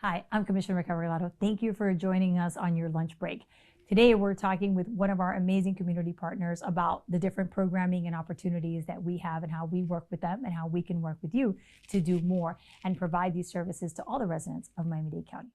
Hi, I'm Commissioner Raquel Regalado. Thank you for joining us on your lunch break. Today, we're talking with one of our amazing community partners about the different programming and opportunities that we have and how we work with them and how we can work with you to do more and provide these services to all the residents of Miami-Dade County.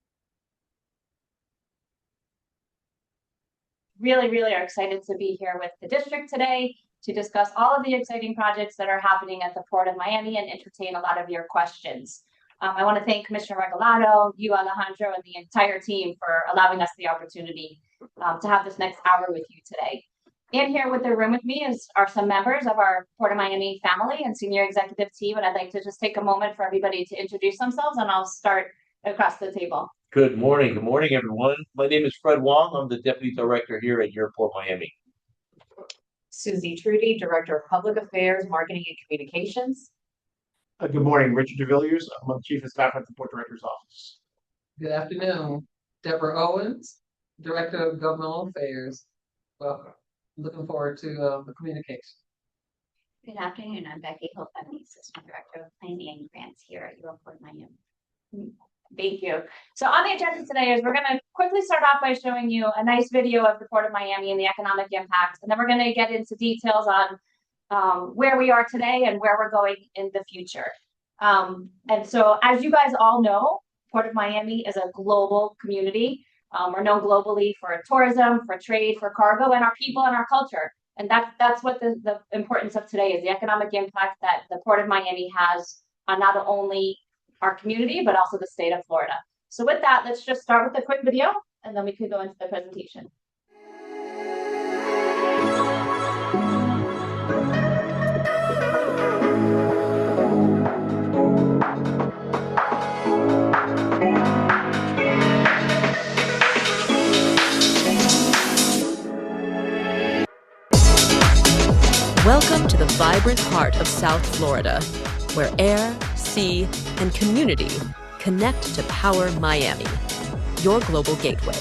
Really are excited to be here with the district today to discuss all of the exciting projects that are happening at the Port of Miami and entertain a lot of your questions. I want to thank Commissioner Regalado, you, Alejandro, and the entire team for allowing us the opportunity to have this next hour with you today. And here with the room with me are some members of our Port of Miami family and senior executive team, and I'd like to just take a moment for everybody to introduce themselves, and I'll start across the table. Good morning, everyone. My name is Fred Wong. I'm the Deputy Director here at Port Miami. Susie Trudy, Director of Public Affairs, Marketing and Communications. Good morning, Richard DeVilliers. I'm the Chief of Staff at the Port Director's Office. Good afternoon, Deborah Owens, Director of Governmental Affairs. Welcome. Looking forward to the communication. Good afternoon. I'm Becky Hope. I'm the Assistant Director of Planning and Grants here at Port Miami. Thank you. So on the agenda today is we're going to quickly start off by showing you a nice video of the Port of Miami and the economic impact, and then we're going to get into details on where we are today and where we're going in the future. And so as you guys all know, Port of Miami is a global community. We're known globally for tourism, for trade, for cargo, and our people and our culture. And that's what the importance of today is, the economic impact that the Port of Miami has on not only our community, but also the state of Florida. So with that, let's just start with a quick video, and then we could go into the presentation. Welcome to the vibrant heart of South Florida, where air, sea, and community connect to power Miami, your global gateway.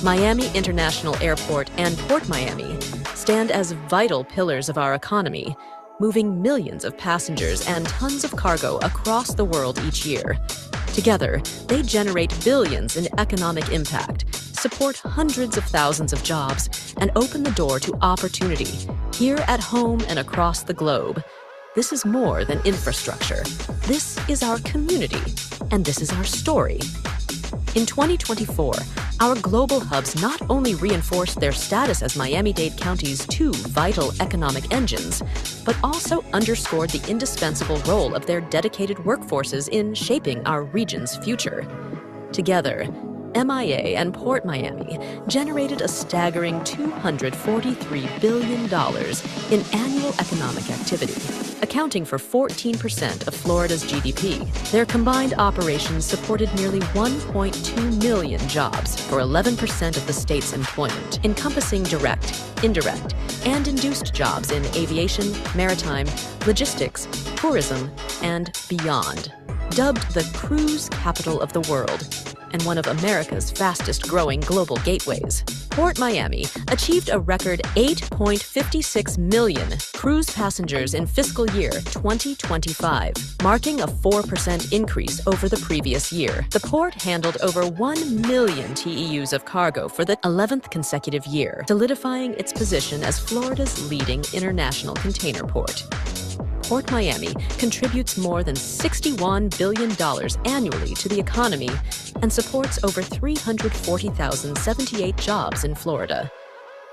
Miami International Airport and Port Miami stand as vital pillars of our economy, moving millions of passengers and tons of cargo across the world each year. Together, they generate billions in economic impact, support hundreds of thousands of jobs, and open the door to opportunity here at home and across the globe. This is more than infrastructure. This is our community, and this is our story. In 2024, our global hubs not only reinforced their status as Miami-Dade County's two vital economic engines, but also underscored the indispensable role of their dedicated workforces in shaping our region's future. Together, MIA and Port Miami generated a staggering $243 billion in annual economic activity, accounting for 14% of Florida's GDP. Their combined operations supported nearly 1.2 million jobs for 11% of the state's employment, encompassing direct, indirect, and induced jobs in aviation, maritime, logistics, tourism, and beyond. Dubbed the cruise capital of the world and one of America's fastest-growing global gateways, Port Miami achieved a record 8.56 million cruise passengers in fiscal year 2025, marking a 4% increase over the previous year. The port handled over 1 million TEUs of cargo for the 11th consecutive year, solidifying its position as Florida's leading international container port. Port Miami contributes more than $61 billion annually to the economy and supports over 340,078 jobs in Florida.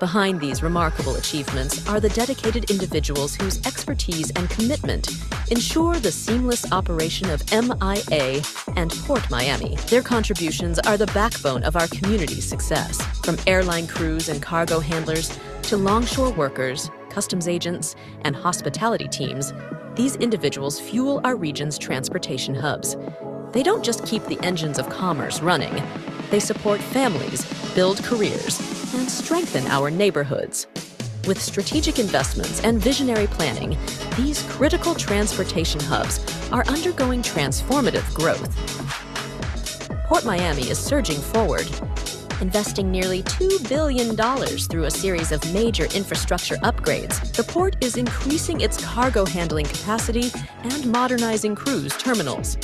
Behind these remarkable achievements are the dedicated individuals whose expertise and commitment ensure the seamless operation of MIA and Port Miami. Their contributions are the backbone of our community's success, from airline crews and cargo handlers to longshore workers, customs agents, and hospitality teams. These individuals fuel our region's transportation hubs. They don't just keep the engines of commerce running. They support families, build careers, and strengthen our neighborhoods. With strategic investments and visionary planning, these critical transportation hubs are undergoing transformative growth. Port Miami is surging forward, investing nearly $2 billion through a series of major infrastructure upgrades. The port is increasing its cargo handling capacity and modernizing cruise terminals.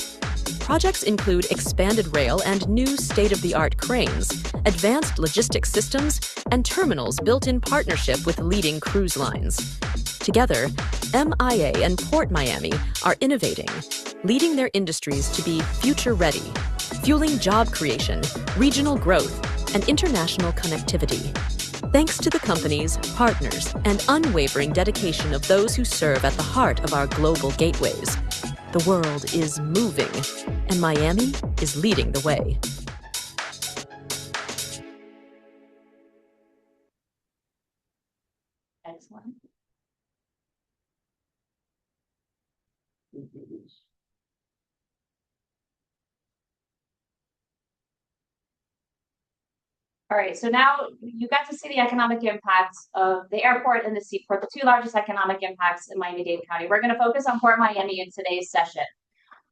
Projects include expanded rail and new state-of-the-art cranes, advanced logistics systems, and terminals built in partnership with leading cruise lines. Together, MIA and PortMiami are innovating, leading their industries to be future-ready, fueling job creation, regional growth, and international connectivity. Thanks to the companies, partners, and unwavering dedication of those who serve at the heart of our global gateways, the world is moving, and Miami is leading the way. Excellent. All right, so now you got to see the economic impacts of the airport and the seaport, the two largest economic impacts in Miami-Dade County. We're going to focus on Port Miami in today's session.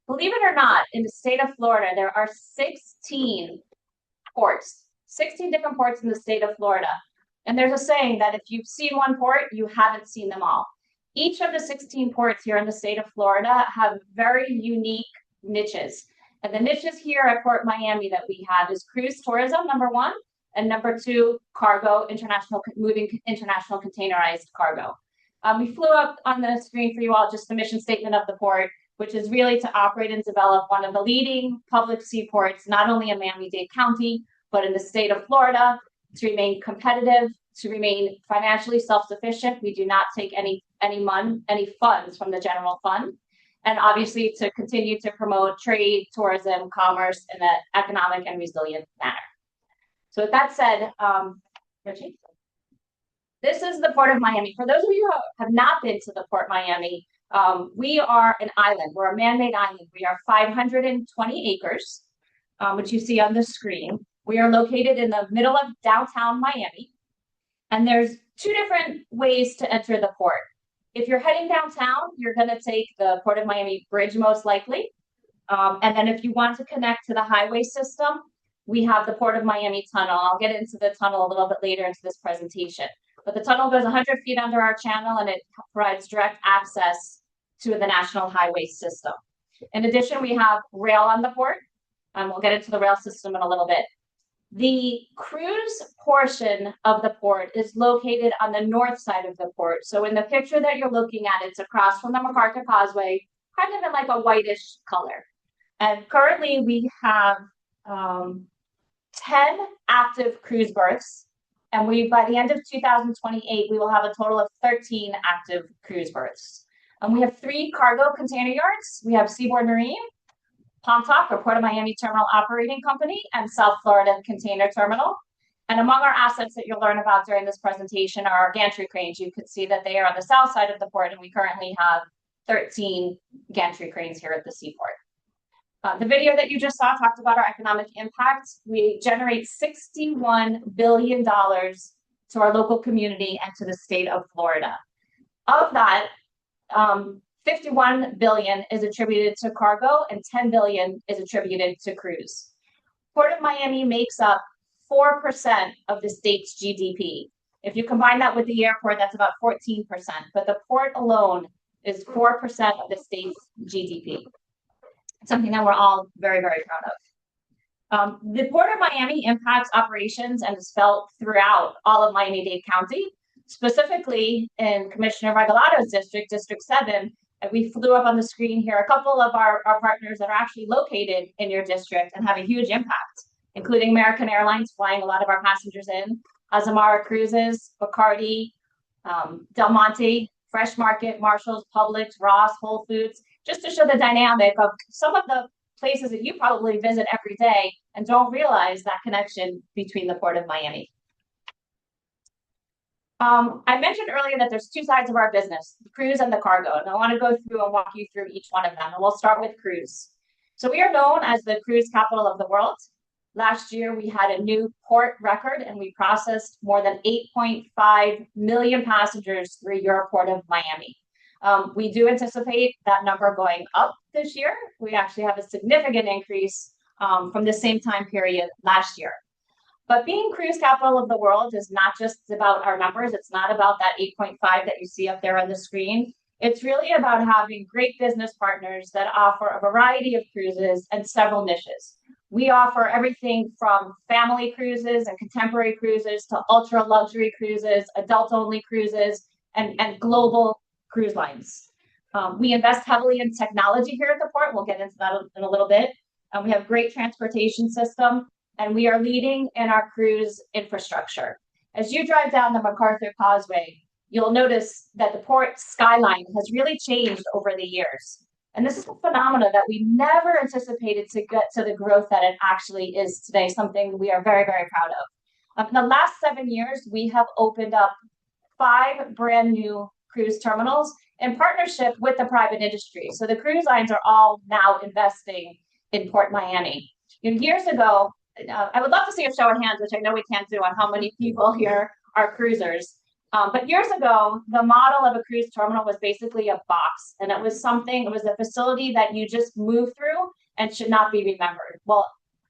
Believe it or not, in the state of Florida, there are 16 ports, 16 different ports in the state of Florida. And there's a saying that if you've seen one port, you haven't seen them all. Each of the 16 ports here in the state of Florida have very unique niches. And the niches here at Port Miami that we have is cruise tourism, number one, and number two, cargo, moving international containerized cargo. We flew up on the screen for you all just the mission statement of the port, which is really to operate and develop one of the leading public seaports, not only in Miami-Dade County, but in the state of Florida, to remain competitive, to remain financially self-sufficient. We do not take any funds from the general fund. And obviously to continue to promote trade, tourism, commerce in an economic and resilient manner. So with that said, Richie, this is the Port of Miami. For those of you who have not been to the Port Miami, we are an island. We're a man-made island. We are 520 acres, which you see on the screen. We are located in the middle of downtown Miami. And there's two different ways to enter the port. If you're heading downtown, you're going to take the Port of Miami Bridge most likely. And then if you want to connect to the highway system, we have the Port of Miami Tunnel. I'll get into the tunnel a little bit later into this presentation. But the tunnel goes 100 feet under our channel and it provides direct access to the national highway system. In addition, we have rail on the port. We'll get into the rail system in a little bit. The cruise portion of the port is located on the north side of the port. So in the picture that you're looking at, it's across from the MacArthur Causeway, kind of in like a whitish color. And currently we have 10 active cruise berths. And by the end of 2028, we will have a total of 13 active cruise berths. And we have 3 cargo container yards. We have Seaboard Marine, Pontoc, or Port of Miami Terminal Operating Company, and South Florida Container Terminal. And among our assets that you'll learn about during this presentation are our gantry cranes. You could see that they are on the south side of the port, and we currently have 13 gantry cranes here at the seaport. The video that you just saw talked about our economic impact. We generate $61 billion to our local community and to the state of Florida. Of that, 51 billion is attributed to cargo and 10 billion is attributed to cruise. Port of Miami makes up 4% of the state's GDP. If you combine that with the airport, that's about 14%, but the port alone is 4% of the state's GDP. It's something that we're all very, very proud of. The Port of Miami impacts operations and is felt throughout all of Miami-Dade County, specifically in Commissioner Regalado's district, District 7. And we flew up on the screen here a couple of our partners that are actually located in your district and have a huge impact, including American Airlines flying a lot of our passengers in, Azamara Cruises, Bacardi, Del Monte, Fresh Market, Marshalls, Publix, Ross, Whole Foods, just to show the dynamic of some of the places that you probably visit every day and don't realize that connection between the Port of Miami. I mentioned earlier that there's two sides of our business, the cruise and the cargo, and I want to go through and walk you through each one of them, and we'll start with cruise. So we are known as the cruise capital of the world. Last year, we had a new port record, and we processed more than 8.5 million passengers through your Port of Miami. We do anticipate that number going up this year. We actually have a significant increase from the same time period last year. But being cruise capital of the world is not just about our numbers. It's not about that 8.5 that you see up there on the screen. It's really about having great business partners that offer a variety of cruises and several niches. We offer everything from family cruises and contemporary cruises to ultra luxury cruises, adult only cruises, and global cruise lines. We invest heavily in technology here at the port. We'll get into that in a little bit. We have great transportation system, and we are leading in our cruise infrastructure. As you drive down the MacArthur Causeway, you'll notice that the port skyline has really changed over the years. And this is a phenomenon that we never anticipated to get to the growth that it actually is today, something we are very, very proud of. In the last 7 years, we have opened up 5 brand new cruise terminals in partnership with the private industry. So the cruise lines are all now investing in PortMiami. Years ago, I would love to see a show of hands, which I know we can't do, on how many people here are cruisers. But years ago, the model of a cruise terminal was basically a box, and it was a facility that you just move through and should not be remembered. Well,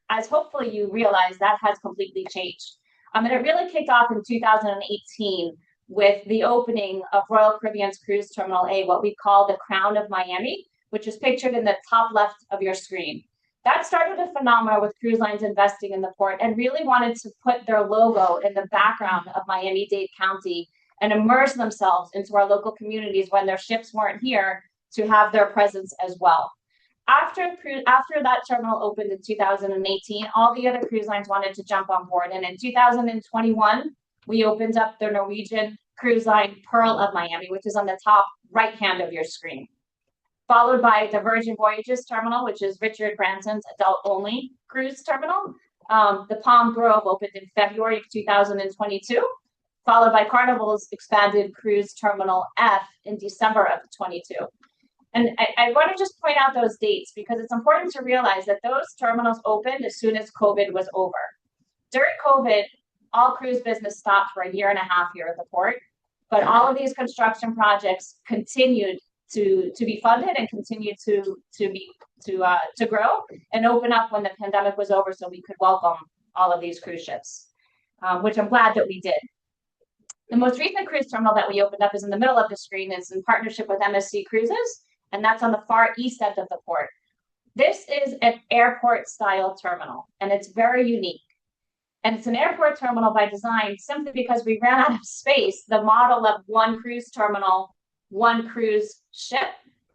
as hopefully you realize, that has completely changed. And it really kicked off in 2018 with the opening of Royal Caribbean's Cruise Terminal A, what we call the Crown of Miami, which is pictured in the top left of your screen. That started a phenomenon with cruise lines investing in the port and really wanted to put their logo in the background of Miami-Dade County and immerse themselves into our local communities when their ships weren't here to have their presence as well. After that terminal opened in 2018, all the other cruise lines wanted to jump on board. And in 2021, we opened up the Norwegian cruise line Pearl of Miami, which is on the top right hand of your screen, followed by the Virgin Voyages terminal, which is Richard Branson's adult only cruise terminal. The Palm Grove opened in February of 2022, followed by Carnival's expanded cruise terminal F in December of 22. And I want to just point out those dates because it's important to realize that those terminals opened as soon as COVID was over. During COVID, all cruise business stopped for a year and a half here at the port, but all of these construction projects continued to be funded and continued to grow and open up when the pandemic was over, so we could welcome all of these cruise ships, which I'm glad that we did. The most recent cruise terminal that we opened up is in the middle of the screen. It's in partnership with MSC Cruises, and that's on the far east end of the port. This is an airport style terminal, and it's very unique. And it's an airport terminal by design simply because we ran out of space. The model of one cruise terminal, one cruise ship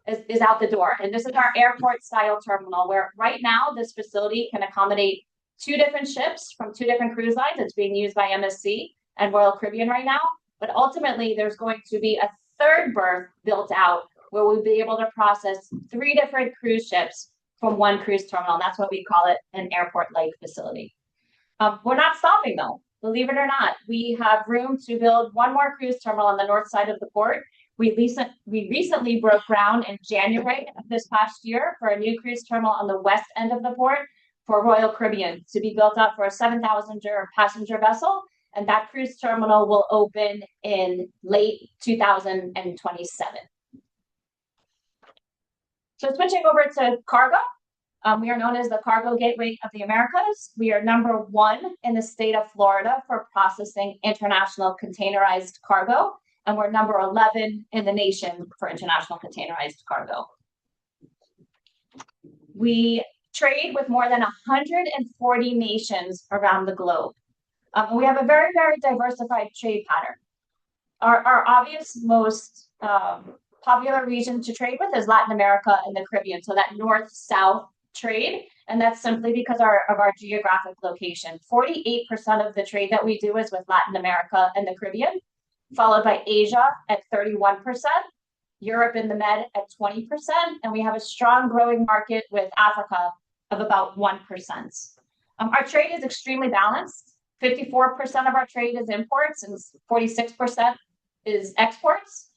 is out the door. And this is our airport style terminal where right now this facility can accommodate 2 different ships from 2 different cruise lines. It's being used by MSC and Royal Caribbean right now. But ultimately there's going to be a 3rd berth built out where we'll be able to process 3 different cruise ships from one cruise terminal. And that's what we call it, an airport-like facility. We're not stopping though, believe it or not. We have room to build 1 more cruise terminal on the north side of the port. We recently broke ground in January of this past year for a new cruise terminal on the west end of the port for Royal Caribbean to be built up for a 7,000 passenger vessel. And that cruise terminal will open in late 2027. So switching over to cargo. We are known as the Cargo Gateway of the Americas. We are number 1 in the state of Florida for processing international containerized cargo. And we're number 11 in the nation for international containerized cargo. We trade with more than 140 nations around the globe. We have a very, very diversified trade pattern. Our obvious most popular region to trade with is Latin America and the Caribbean, so that north-south trade, and that's simply because of our geographic location. 48% of the trade that we do is with Latin America and the Caribbean, followed by Asia at 31%, Europe in the Med at 20%, and we have a strong growing market with Africa of about 1%. Our trade is extremely balanced. 54% of our trade is imports and 46% is exports,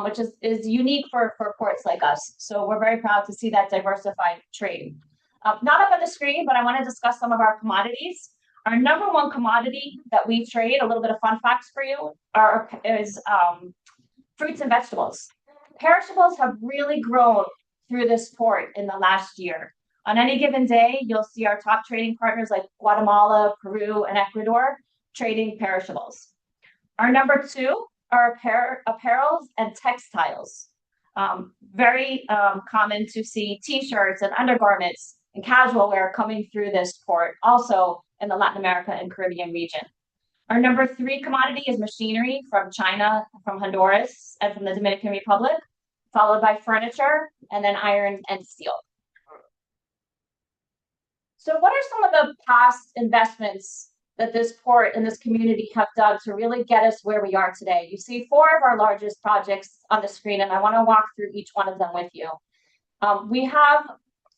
which is unique for ports like us. So we're very proud to see that diversified trade. Not up on the screen, but I want to discuss some of our commodities. Our number 1 commodity that we trade, a little bit of fun facts for you, is fruits and vegetables. Perishables have really grown through this port in the last year. On any given day, you'll see our top trading partners like Guatemala, Peru, and Ecuador trading perishables. Our number 2 are apparels and textiles. Very common to see t-shirts and undergarments and casual wear coming through this port, also in the Latin America and Caribbean region. Our number 3 commodity is machinery from China, from Honduras, and from the Dominican Republic, followed by furniture, and then iron and steel. So what are some of the past investments that this port and this community have done to really get us where we are today? You see 4 of our largest projects on the screen, and I want to walk through each one of them with you. We have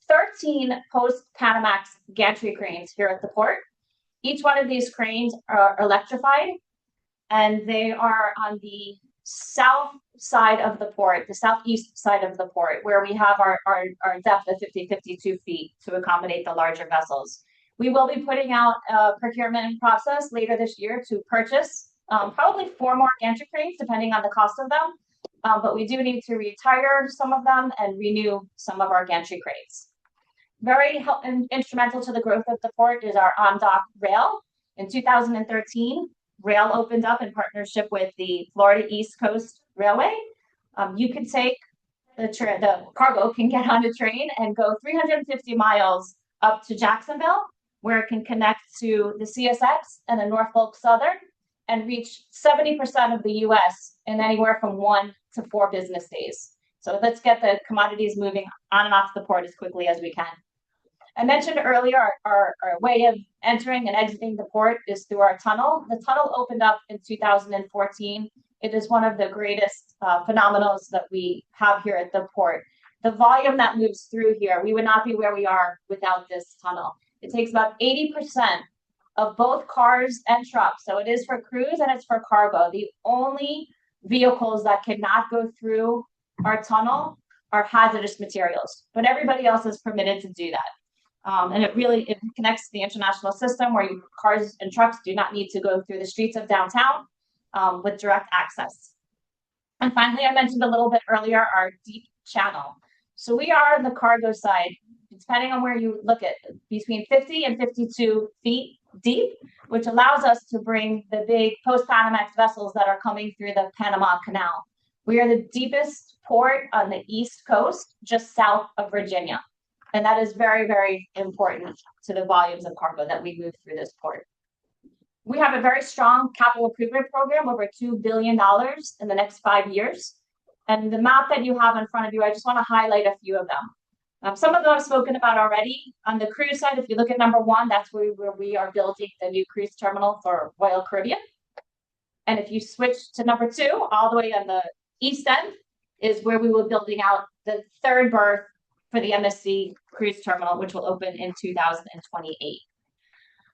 13 post-Panamax gantry cranes here at the port. Each one of these cranes are electrified, and they are on the south side of the port, the southeast side of the port, where we have our depth of 52 feet to accommodate the larger vessels. We will be putting out a procurement process later this year to purchase probably 4 more gantry cranes, depending on the cost of them. But we do need to retire some of them and renew some of our gantry cranes. Very instrumental to the growth of the port is our on-dock rail. In 2013, rail opened up in partnership with the Florida East Coast Railway. You can take the cargo can get on a train and go 350 miles up to Jacksonville, where it can connect to the CSX and the Norfolk Southern and reach 70% of the US in anywhere from 1 to 4 business days. So let's get the commodities moving on and off the port as quickly as we can. I mentioned earlier our way of entering and exiting the port is through our tunnel. The tunnel opened up in 2014. It is one of the greatest phenomenals that we have here at the port. The volume that moves through here, we would not be where we are without this tunnel. It takes about 80% of both cars and trucks. So it is for cruise and it's for cargo. The only vehicles that cannot go through our tunnel are hazardous materials, but everybody else is permitted to do that. And it connects to the international system where cars and trucks do not need to go through the streets of downtown with direct access. And finally, I mentioned a little bit earlier, our deep channel. So we are on the cargo side, depending on where you look at, between 50 and 52 feet deep, which allows us to bring the big post-Panamax vessels that are coming through the Panama Canal. We are the deepest port on the East Coast, just south of Virginia. And that is very, very important to the volumes of cargo that we move through this port. We have a very strong capital improvement program, over $2 billion in the next 5 years. And the map that you have in front of you, I just want to highlight a few of them. Some of them I've spoken about already. On the cruise side, if you look at number 1, that's where we are building the new cruise terminal for Royal Caribbean. And if you switch to number 2, all the way on the east end, is where we will be building out the 3rd berth for the MSC cruise terminal, which will open in 2028.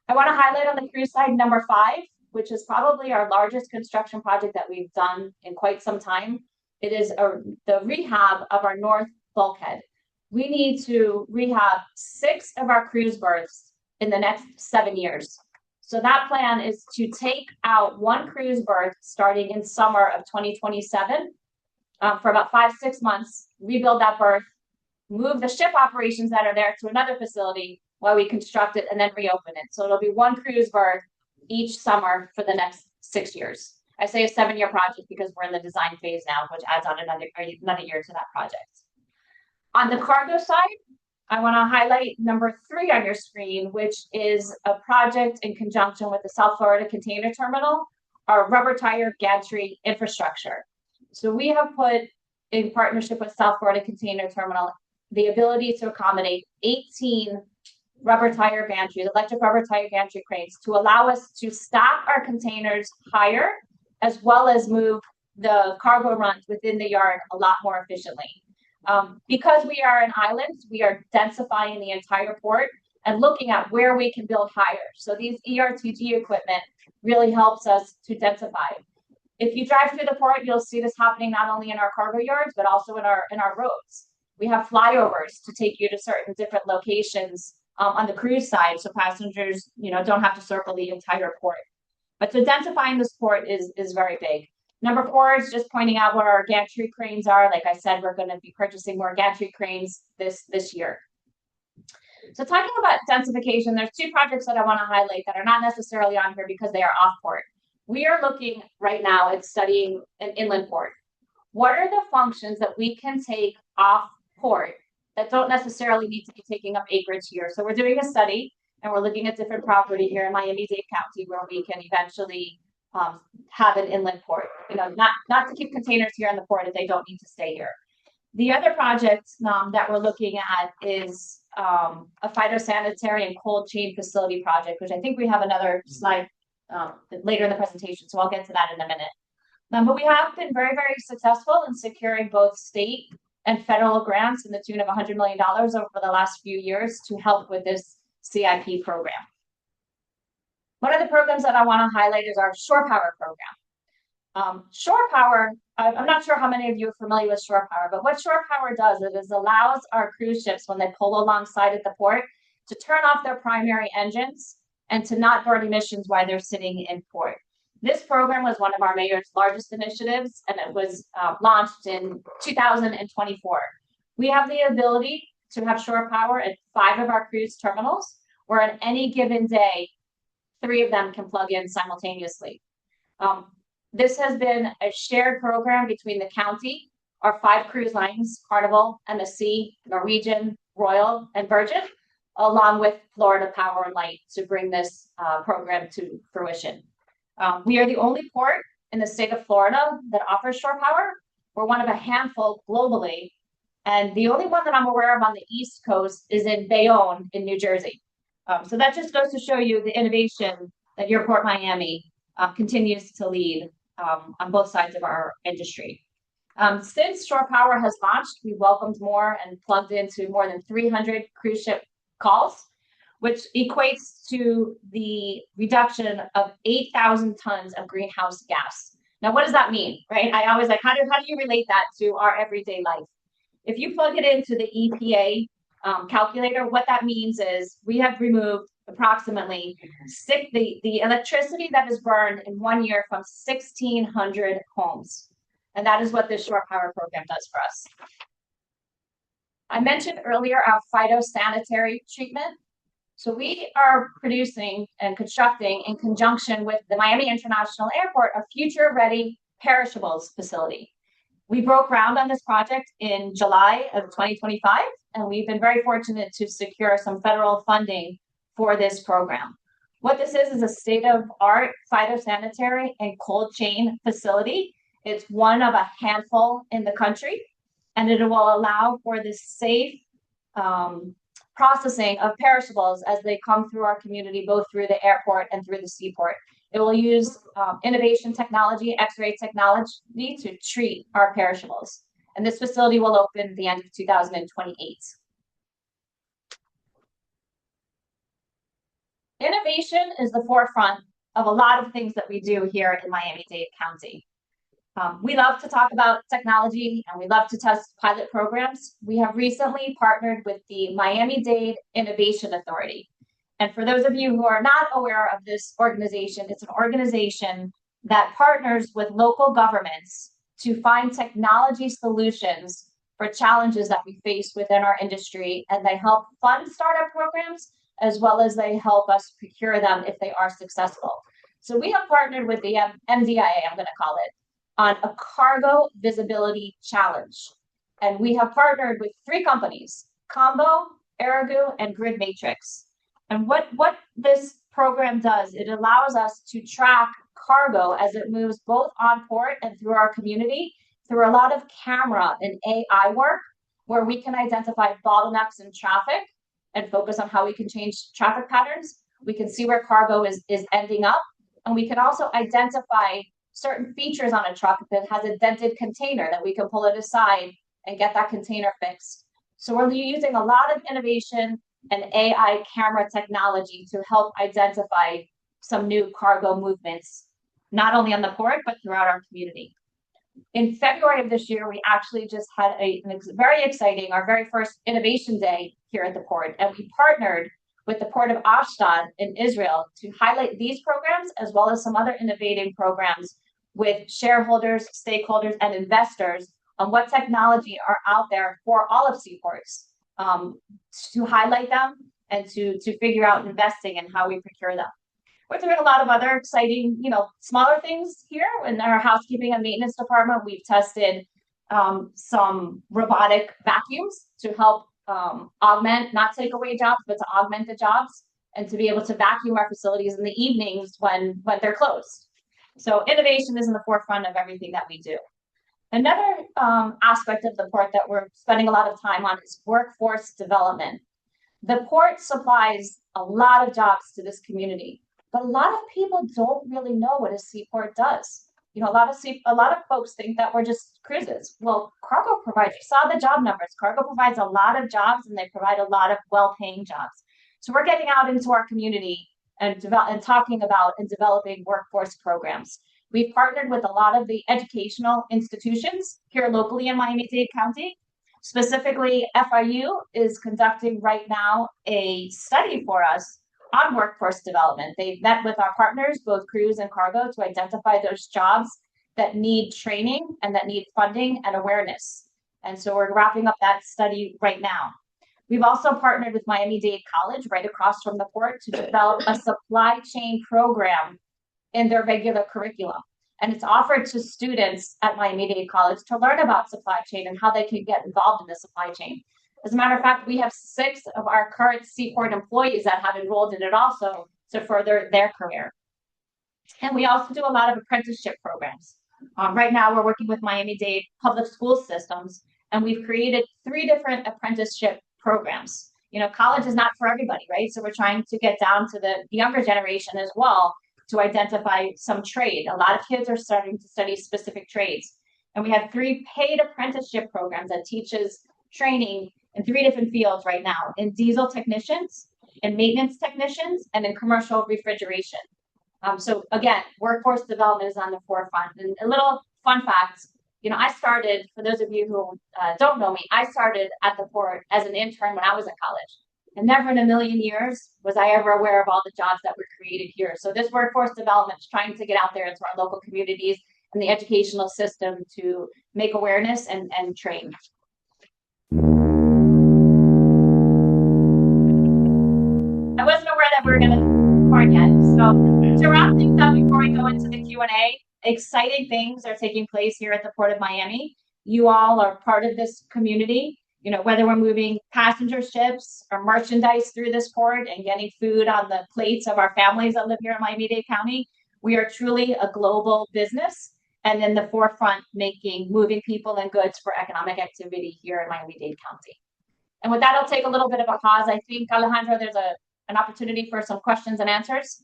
I want to highlight on the cruise side, number 5, which is probably our largest construction project that we've done in quite some time. It is the rehab of our north bulkhead. We need to rehab 6 of our cruise berths in the next 7 years. So that plan is to take out 1 cruise berth starting in summer of 2027 for about 5-6 months, rebuild that berth, move the ship operations that are there to another facility while we construct it and then reopen it. So it'll be 1 cruise berth each summer for the next 6 years. I say a 7-year project because we're in the design phase now, which adds on another year to that project. On the cargo side, I want to highlight number 3 on your screen, which is a project in conjunction with the South Florida Container Terminal, our rubber tire gantry infrastructure. So we have put, in partnership with South Florida Container Terminal, the ability to accommodate 18 rubber tire gantries, electric rubber tire gantry cranes, to allow us to stack our containers higher, as well as move the cargo runs within the yard a lot more efficiently. Because we are an island, we are densifying the entire port and looking at where we can build higher. So these ERTG equipment really helps us to densify. If you drive through the port, you'll see this happening not only in our cargo yards, but also in our roads. We have flyovers to take you to certain different locations on the cruise side, so passengers, don't have to circle the entire port. But so densifying this port is very big. Number 4 is just pointing out where our gantry cranes are. Like I said, we're going to be purchasing more gantry cranes this year. So talking about densification, there's 2 projects that I want to highlight that are not necessarily on here because they are off port. We are looking right now at studying an inland port. what are the functions that we can take off port that don't necessarily need to be taking up acreage here. So we're doing a study and we're looking at different property here in Miami-Dade County where we can eventually have an inland port, not to keep containers here in the port if they don't need to stay here. The other project that we're looking at is a phytosanitary and cold chain facility project, which I think we have another slide later in the presentation, so I'll get to that in a minute. But we have been very, very successful in securing both state and federal grants in the tune of $100 million over the last few years to help with this CIP program. One of the programs that I want to highlight is our shore power program. Shore power, I'm not sure how many of you are familiar with shore power, but what shore power does is allows our cruise ships when they pull alongside at the port to turn off their primary engines and to not burn emissions while they're sitting in port. This program was one of our mayor's largest initiatives, and it was launched in 2024. We have the ability to have shore power at 5 of our cruise terminals, where on any given day, 3 of them can plug in simultaneously. This has been a shared program between the county, our 5 cruise lines, Carnival, MSC, Norwegian, Royal, and Virgin, along with Florida Power and Light to bring this program to fruition. We are the only port in the state of Florida that offers shore power. We're one of a handful globally, and the only one that I'm aware of on the East Coast is in Bayonne in New Jersey. So that just goes to show you the innovation that your Port Miami continues to lead on both sides of our industry. Since shore power has launched, we welcomed more and plugged into more than 300 cruise ship calls, which equates to the reduction of 8,000 tons of greenhouse gas. Now, what does that mean, right? I always like, how do you relate that to our everyday life? If you plug it into the EPA calculator, what that means is we have removed approximately the electricity that is burned in 1 year from 1,600 homes. And that is what this shore power program does for us. I mentioned earlier our phytosanitary treatment. So we are producing and constructing in conjunction with the Miami International Airport a future-ready perishables facility. We broke ground on this project in July of 2025, and we've been very fortunate to secure some federal funding for this program. What this is a state-of-art phytosanitary and cold chain facility. It's one of a handful in the country, and it will allow for the safe processing of perishables as they come through our community, both through the airport and through the seaport. It will use innovation technology, X-ray technology to treat our perishables. And this facility will open at the end of 2028. Innovation is the forefront of a lot of things that we do here in Miami-Dade County. We love to talk about technology and we love to test pilot programs. We have recently partnered with the Miami-Dade Innovation Authority. And for those of you who are not aware of this organization, it's an organization that partners with local governments to find technology solutions for challenges that we face within our industry. And they help fund startup programs as well as they help us procure them if they are successful. So we have partnered with the MDIA, I'm going to call it, on a cargo visibility challenge. And we have partnered with 3 companies, Combo, Erigu, and Grid Matrix. And what this program does, it allows us to track cargo as it moves both on port and through our community through a lot of camera and AI work where we can identify bottlenecks in traffic and focus on how we can change traffic patterns. We can see where cargo is ending up. And we can also identify certain features on a truck that has a dented container that we can pull it aside and get that container fixed. So we're using a lot of innovation and AI camera technology to help identify some new cargo movements, not only on the port, but throughout our community. In February of this year, we actually just had very exciting, our very first innovation day here at the port. And we partnered with the Port of Ashdod in Israel to highlight these programs, as well as some other innovative programs with shareholders, stakeholders, and investors on what technology are out there for all of seaports to highlight them and to figure out investing and how we procure them. We're doing a lot of other exciting, smaller things here in our housekeeping and maintenance department. We've tested some robotic vacuums to help augment, not take away jobs, but to augment the jobs and to be able to vacuum our facilities in the evenings when they're closed. So innovation is in the forefront of everything that we do. Another aspect of the port that we're spending a lot of time on is workforce development. The port supplies a lot of jobs to this community, but a lot of people don't really know what a seaport does. You know, a lot of folks think that we're just cruises. Well, cargo provides, you saw the job numbers. Cargo provides a lot of jobs and they provide a lot of well-paying jobs. So we're getting out into our community and talking about and developing workforce programs. We've partnered with a lot of the educational institutions here locally in Miami-Dade County. Specifically, FIU is conducting right now a study for us on workforce development. They've met with our partners, both cruise and cargo, to identify those jobs that need training and that need funding and awareness. And so we're wrapping up that study right now. We've also partnered with Miami-Dade College right across from the port to develop a supply chain program in their regular curriculum. And it's offered to students at Miami-Dade College to learn about supply chain and how they can get involved in the supply chain. As a matter of fact, we have 6 of our current Seaport employees that have enrolled in it also to further their career. And we also do a lot of apprenticeship programs. Right now, we're working with Miami-Dade public school systems, and we've created 3 different apprenticeship programs. You know, college is not for everybody, right? So we're trying to get down to the younger generation as well to identify some trade. A lot of kids are starting to study specific trades. And we have 3 paid apprenticeship programs that teaches training in 3 different fields right now, in diesel technicians, in maintenance technicians, and in commercial refrigeration. So again, workforce development is on the forefront. And a little fun fact, you know, I started, for those of you who don't know me, I started at the port as an intern when I was at college. And never in a million years was I ever aware of all the jobs that were created here. So this workforce development is trying to get out there into our local communities and the educational system to make awareness and train. I wasn't aware that we were going to start yet. So to wrap things up before we go into the Q&A, exciting things are taking place here at the Port of Miami. You all are part of this community. You know, whether we're moving passenger ships or merchandise through this port and getting food on the plates of our families that live here in Miami-Dade County, we are truly a global business and in the forefront moving people and goods for economic activity here in Miami-Dade County. And with that, I'll take a little bit of a pause. I think, Alejandro, there's an opportunity for some questions and answers.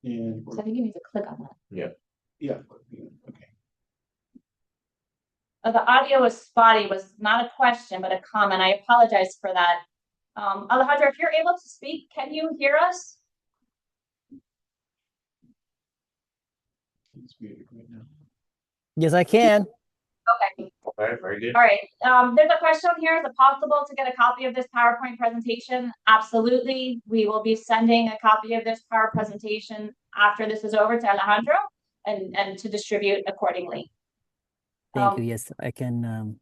And So I think you need to click on that. yeah, okay. The audio was spotty, was not a question, but a comment. I apologize for that. Alejandro, if you're able to speak, can you hear us? It's muted right now. Yes, I can. Okay. All right, very good. All right. There's a question here. Is it possible to get a copy of this PowerPoint presentation? Absolutely. We will be sending a copy of this PowerPoint presentation after this is over to Alejandro and to distribute accordingly. Thank you. Yes, I can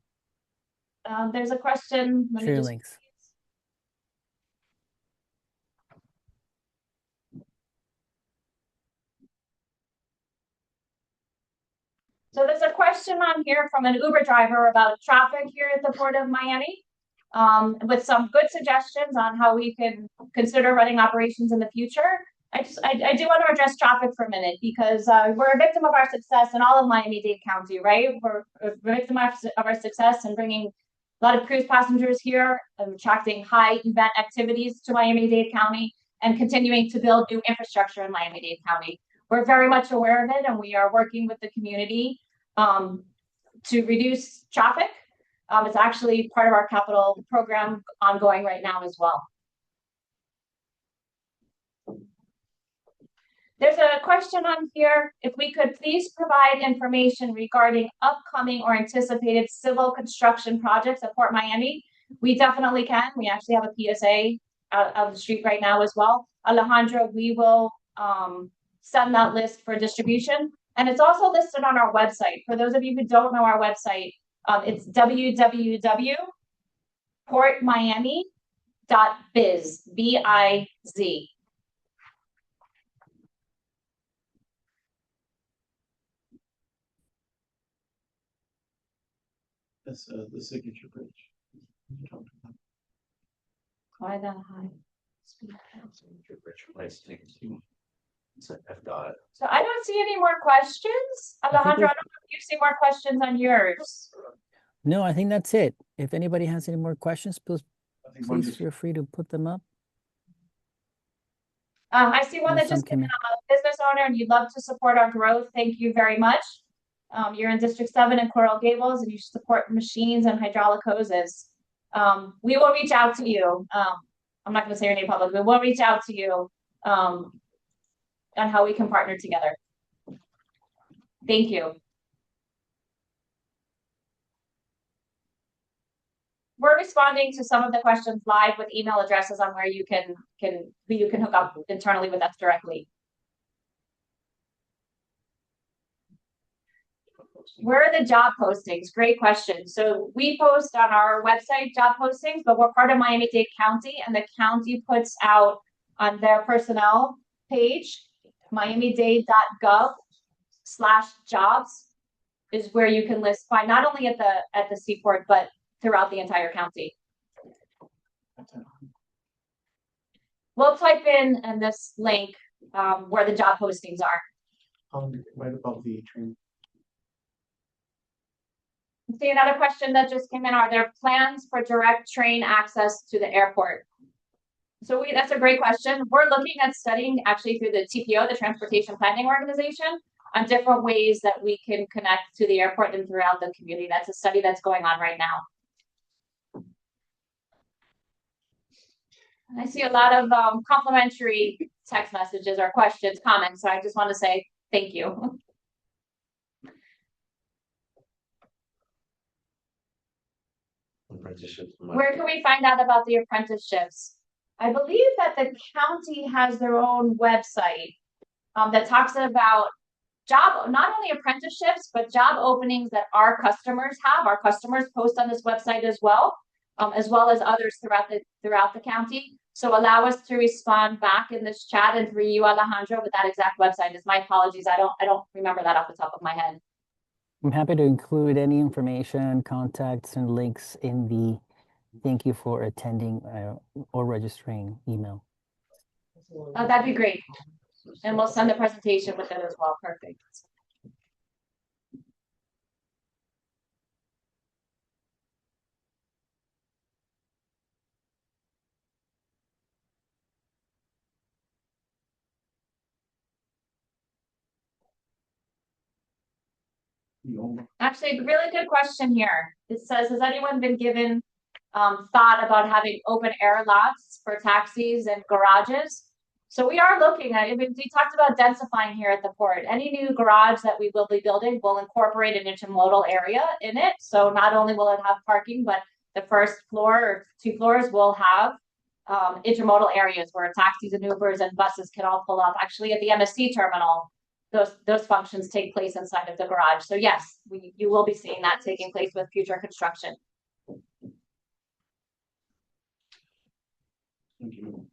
There's a question. Let me share just- links. So there's a question on here from an Uber driver about traffic here at the Port of Miami, with some good suggestions on how we can consider running operations in the future. I do want to address traffic for a minute because we're a victim of our success in all of Miami-Dade County, right? We're a victim of our success in bringing a lot of cruise passengers here, attracting high event activities to Miami-Dade County, and continuing to build new infrastructure in Miami-Dade County. We're very much aware of it, and we are working with the community to reduce traffic. It's actually part of our capital program ongoing right now as well. There's a question on here. If we could please provide information regarding upcoming or anticipated civil construction projects at Port Miami. We definitely can. We actually have a PSA out of the street right now as well. Alejandro, we will send that list for distribution. And it's also listed on our website. For those of you who don't know our website, it's www.portmiami.biz, B-I-Z. That's the signature bridge. Why the high? Signature bridge, nice thing too. It's an FDOT. So I don't see any more questions. Alejandro, I don't know if you see more questions on yours. No, I think that's it. If anybody has any more questions, I think one please just feel free to put them up. I see one No, that some just came in. came in. I'm a business owner and you'd love to support our growth. Thank you very much. You're in District 7 in Coral Gables and you support machines and hydraulic hoses. We will reach out to you. I'm not going to say your name publicly, but we'll reach out to you on how we can partner together. Thank you. We're responding to some of the questions live with email addresses on where you can hook up internally with us directly. Where are the job postings? Great question. So we post on our website job postings, but we're part of Miami-Dade County, and the county puts out on their personnel page, miamidade.gov/jobs is where you can find not only at the seaport, but throughout the entire county. We'll type in this link where the job postings are. right above the train. See another question that just came in. Are there plans for direct train access to the airport? So that's a great question. We're looking at studying actually through the TPO, the Transportation Planning Organization, on different ways that we can connect to the airport and throughout the community. That's a study that's going on right now. And I see a lot of complimentary text messages or questions, comments. So I just want to say thank you. Apprenticeships. Where can we find out about the apprenticeships? I believe that the county has their own website that talks about not only apprenticeships, but job openings that our customers have. Our customers post on this website as well as others throughout the county. So allow us to respond back in this chat and through you, Alejandro, with that exact website. It's my apologies. I don't remember that off the top of my head. I'm happy to include any information, contacts, and links in the thank you for attending or registering email. That'd be great. And we'll send the presentation with it as well. Perfect. Actually, a really good question here. It says, has anyone been given thought about having open air lots for taxis and garages? So we are looking at it. We talked about densifying here at the port. Any new garage that we will be building will incorporate an intermodal area in it. So not only will it have parking, but the first floor or 2 floors will have intermodal areas where taxis and Ubers and buses can all pull up. Actually, at the MSC terminal, those functions take place inside of the garage. So yes, you will be seeing that taking place with future construction. Thank you.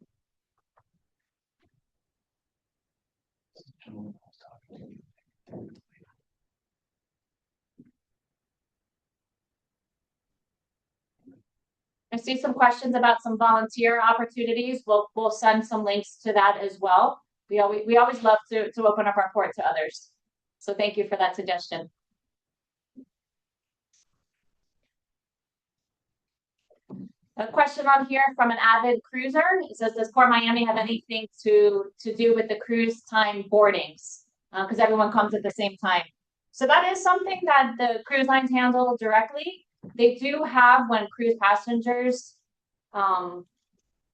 I see some questions about some volunteer opportunities. We'll send some links to that as well. We always love to open up our port to others. So thank you for that suggestion. A question on here from an avid cruiser. It says, does Port Miami have anything to do with the cruise time boardings? Because everyone comes at the same time. So that is something that the cruise lines handle directly. They do have, when cruise passengers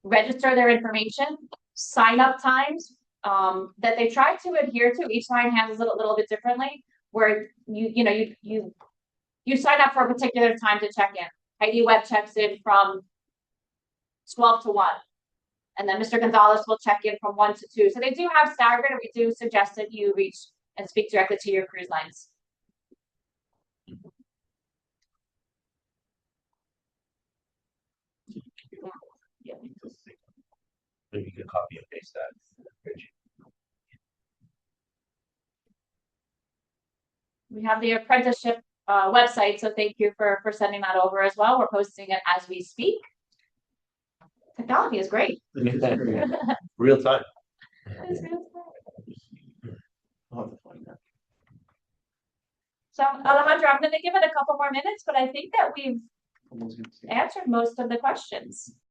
register their information, sign up times that they try to adhere to. Each line handles it a little bit differently, where you sign up for a particular time to check in. Hydi Webb checks in from 12 to 1. And then Mr. Gonzalez will check in from 1 to 2. So they do have staggered, and we do suggest that you reach and speak directly to your cruise lines. Yeah. Maybe you can copy and paste that. We have the apprenticeship website. So thank you for sending that over as well. We're posting it as we speak. Technology is great. Real time. I'll have to find that. So Alejandro, I'm going to give it a couple more minutes, but I think that we've Someone's gonna say- answered most of the questions.